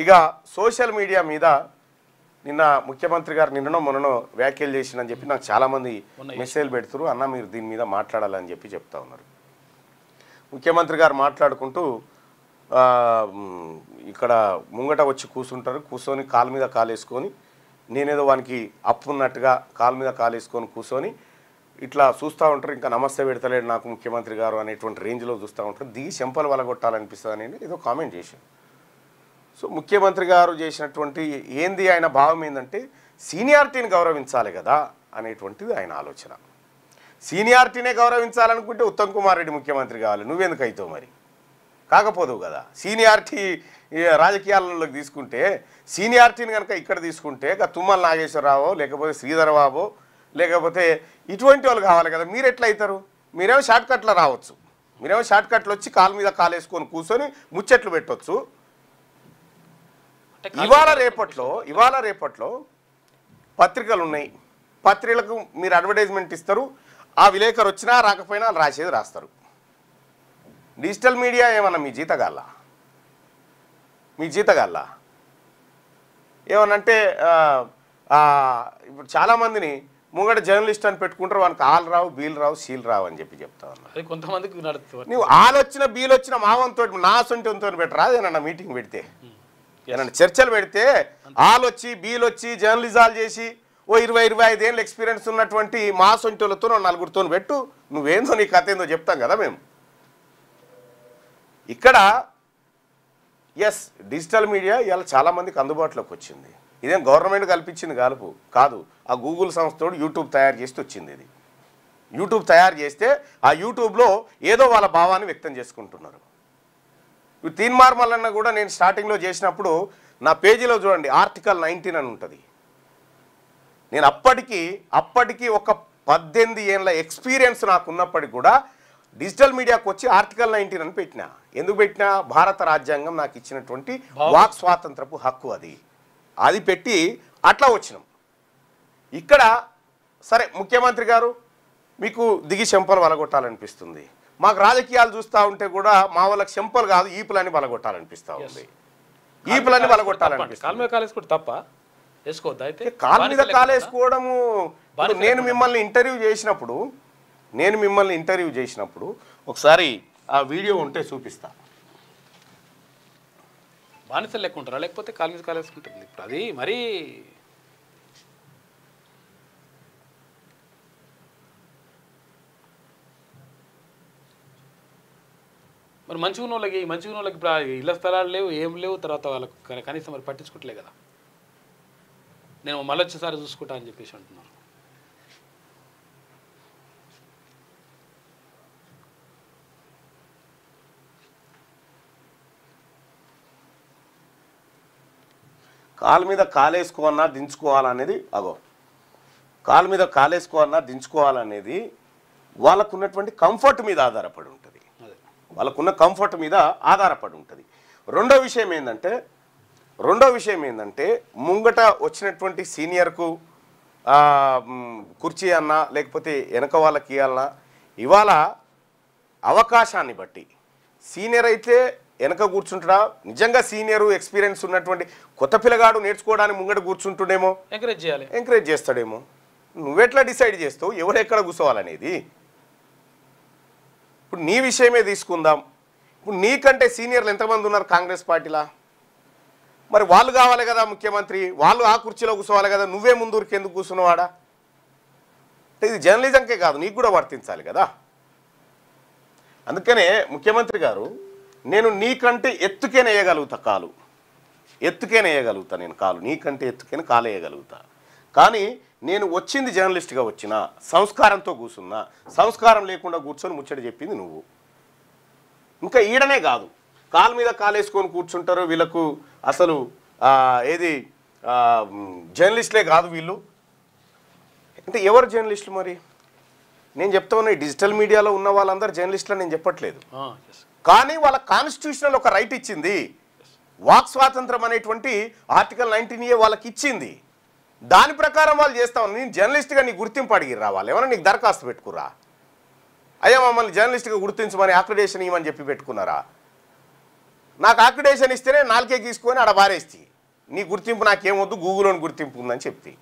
ఇక social media మీద నిన్న ముఖ్యమంత్రి గారు నిన్ననో మొన్ననో వ్యాఖ్యలు చేసిందని చెప్పి నాకు చాలామంది మెసేజ్ పెడుతున్నారు. అన్న మీరు దీని మీద మాట్లాడాలని చెప్పి చెప్తా ఉన్నారు. ముఖ్యమంత్రి గారు మాట్లాడుకుంటూ ఇక్కడ ముంగట వచ్చి కూర్చుంటారు, కూర్చొని కాలు మీద కాలు వేసుకొని నేనేదో వానికి అప్పు ఉన్నట్టుగా కాలు మీద కాలు వేసుకొని కూర్చొని ఇట్లా చూస్తూ ఉంటారు. ఇంకా నమస్తే పెడతలేడు నాకు ముఖ్యమంత్రి గారు అనేటువంటి రేంజ్లో చూస్తూ ఉంటారు. దిగి చెంపలు వలగొట్టాలనిపిస్తుంది అని ఏదో కామెంట్ చేశాను. సో ముఖ్యమంత్రి గారు చేసినటువంటి ఏంది ఆయన భావం ఏంటంటే సీనియారిటీని గౌరవించాలి కదా అనేటువంటిది ఆయన ఆలోచన. సీనియారిటీనే గౌరవించాలనుకుంటే ఉత్తమ్ కుమార్ రెడ్డి ముఖ్యమంత్రి కావాలి, నువ్వెందుకు అవుతావు మరి? కాకపోదు కదా. సీనియారిటీ రాజకీయాలలోకి తీసుకుంటే సీనియారిటీని కనుక ఇక్కడ తీసుకుంటే తుమ్మల నాగేశ్వరరావు లేకపోతే శ్రీధర్ బాబు లేకపోతే ఇటువంటి వాళ్ళు కావాలి కదా. మీరు ఎట్లా అవుతారు? మీరేమో షార్ట్కట్లో రావచ్చు, మీరేమో షార్ట్కట్లు వచ్చి కాలు మీద కాలు వేసుకొని కూర్చొని ముచ్చట్లు పెట్టవచ్చు. ఇవాళ రేపట్లో పత్రికలు ఉన్నాయి, పత్రికలకు మీరు అడ్వర్టైజ్మెంట్ ఇస్తారు, ఆ విలేకరు వచ్చినా రాకపోయినా రాసేది రాస్తారు. డిజిటల్ మీడియా ఏమన్నా మీ జీతగాళ్ళ ఏమనంటే ఇప్పుడు చాలామందిని ముంగట జర్నలిస్ట్ అని పెట్టుకుంటారు, వానికి ఆలు రావు బీలు రావు సీలు రావు అని చెప్పి చెప్తా ఉన్నా. అది కొంతమందికి నడుస్తుంది. నువ్వు ఆలు వచ్చిన బీలు వచ్చిన మావంతో నా సొంతంతో పెట్టరా ఏమన్నా మీటింగ్ పెడితే ఏమన్నా చర్చలు పెడితే ఆలు వచ్చి బీలు వచ్చి జర్నలిజాలు చేసి ఓ 20-25 ఏళ్ళ ఎక్స్పీరియన్స్ ఉన్నటువంటి మా సొంటలతో నలుగురితో పెట్టు, నువ్వేందో నీ కథ ఏందో చెప్తాం కదా మేము. ఇక్కడ ఎస్ డిజిటల్ మీడియా ఇవాళ చాలామందికి అందుబాటులోకి వచ్చింది. ఇదేం గవర్నమెంట్ కల్పించింది కాదు, ఆ గూగుల్ సంస్థతో యూట్యూబ్ తయారు చేసి వచ్చింది. ఇది యూట్యూబ్ తయారు చేస్తే ఆ యూట్యూబ్లో ఏదో వాళ్ళ భావాన్ని వ్యక్తం చేసుకుంటున్నారు. ఇప్పుడు తీన్మార్ మల్లన్న కూడా నేను స్టార్టింగ్లో చేసినప్పుడు నా పేజీలో చూడండి ఆర్టికల్ 19 అని ఉంటుంది. నేను అప్పటికి ఒక 18 ఏళ్ళ ఎక్స్పీరియన్స్ నాకు ఉన్నప్పటికి కూడా డిజిటల్ మీడియాకు వచ్చి ఆర్టికల్ 19 అని పెట్టినా. ఎందుకు పెట్టినా? భారత రాజ్యాంగం నాకు ఇచ్చినటువంటి వాక్ స్వాతంత్రపు హక్కు అది పెట్టి అట్లా వచ్చినాం. ఇక్కడ సరే ముఖ్యమంత్రి గారు మీకు దిగి చెంపలు వలగొట్టాలనిపిస్తుంది, మాకు రాజకీయాలు చూస్తూ ఉంటే కూడా మా వాళ్ళకి చెంపలు కాదు ఈపులని వలగొట్టాలనిపిస్తూ ఉంది. ఈపులని వలగొట్టాలనిపిస్తుంది. కాలు మీద కాలు వేసుకోవడం తప్ప వేసుకోవద్దు. అయితే కాలు మీద కాలు వేసుకోవడము. నేను మిమ్మల్ని ఇంటర్వ్యూ చేసినప్పుడు ఒకసారి ఆ వీడియో ఉంటే చూపిస్తా. బానిసలు లెక్క ఉంటారా లేకపోతే కాలు మీద కాలు వేసుకుంటుంది? ఇప్పుడు అది మరీ మరి మంచిగా ఉన్న వాళ్ళకి ఇప్పుడు ఇళ్ల స్థలాలు లేవు, ఏం లేవు, తర్వాత వాళ్ళకు కనీసం మరి పట్టించుకోవట్లే కదా. నేను మళ్ళీ వచ్చేసారి చూసుకుంటా అని చెప్పేసి అంటున్నాను. కాలు మీద కాలేసుకోవన్నా దించుకోవాలనేది కాలు మీద కాలేసుకోవన్నా దించుకోవాలనేది వాళ్ళకున్నటువంటి కంఫర్ట్ మీద ఆధారపడి ఉంటుంది. వాళ్ళకున్న కంఫర్ట్ మీద ఆధారపడి ఉంటుంది. రెండో విషయం ఏంటంటే ముంగట వచ్చినటువంటి సీనియర్కు కుర్చీ అన్నా లేకపోతే వెనక వాళ్ళకి ఇవ్వాలన్నా ఇవాళ అవకాశాన్ని బట్టి సీనియర్ అయితే వెనక కూర్చుంటాడా, నిజంగా సీనియరు ఎక్స్పీరియన్స్ ఉన్నటువంటి కొత్త పిల్లగాడు నేర్చుకోవడానికి ముంగట కూర్చుంటుండేమో, ఎంకరేజ్ చేస్తాడేమో. నువ్వెట్లా డిసైడ్ చేస్తావు ఎవరు ఎక్కడ కూర్చోవాలనేది? ఇప్పుడు నీ విషయమే తీసుకుందాం. ఇప్పుడు నీకంటే సీనియర్లు ఎంతమంది ఉన్నారు కాంగ్రెస్ పార్టీలా? మరి వాళ్ళు కావాలి కదా ముఖ్యమంత్రి, వాళ్ళు ఆ కుర్చీలో కూర్చోవాలి కదా, నువ్వే ముందూరికి ఎందుకు కూర్చున్నవాడా? ఇది జర్నలిజంకే కాదు నీకు కూడా వర్తించాలి కదా. అందుకనే ముఖ్యమంత్రి గారు నేను నీకంటే ఎత్తుకేనే వేయగలుగుతా నేను కాలు నీకంటే ఎత్తుకేనే కాలు వేయగలుగుతా. కానీ నేను వచ్చింది జర్నలిస్ట్గా వచ్చినా సంస్కారంతో కూర్చున్నా, సంస్కారం లేకుండా కూర్చొని ముచ్చట చెప్పింది నువ్వు. ఇంకా ఈడనే కాదు కాలు మీద కాలేసుకొని కూర్చుంటారు వీళ్ళకు అసలు ఏది జర్నలిస్టులే కాదు వీళ్ళు అంటే ఎవరు జర్నలిస్టులు? మరి నేను చెప్తా ఉన్నా డిజిటల్ మీడియాలో ఉన్న వాళ్ళందరూ జర్నలిస్టులు నేను చెప్పట్లేదు. కానీ వాళ్ళ కాన్స్టిట్యూషనల్ ఒక రైట్ ఇచ్చింది, వాక్ స్వాతంత్రం అనేటువంటి ఆర్టికల్ 19 వాళ్ళకి ఇచ్చింది. దాని ప్రకారం వాళ్ళు చేస్తా ఉన్నారు. నేను జర్నలిస్ట్గా నీ గుర్తింపు అడిగి రావాలి, ఏమన్నా నీకు దరఖాస్తు పెట్టుకురా, అయ్యా మమ్మల్ని జర్నలిస్ట్గా గుర్తించమని అక్రిడేషన్ ఇవ్వమని చెప్పి పెట్టుకున్నారా? నాకు అక్రిడేషన్ ఇస్తేనే నాలుకే గీసుకొని ఆడ బారేస్తే నీ గుర్తింపు నాకేమొద్దు గూగుల్లోని గుర్తింపు ఉందని చెప్తే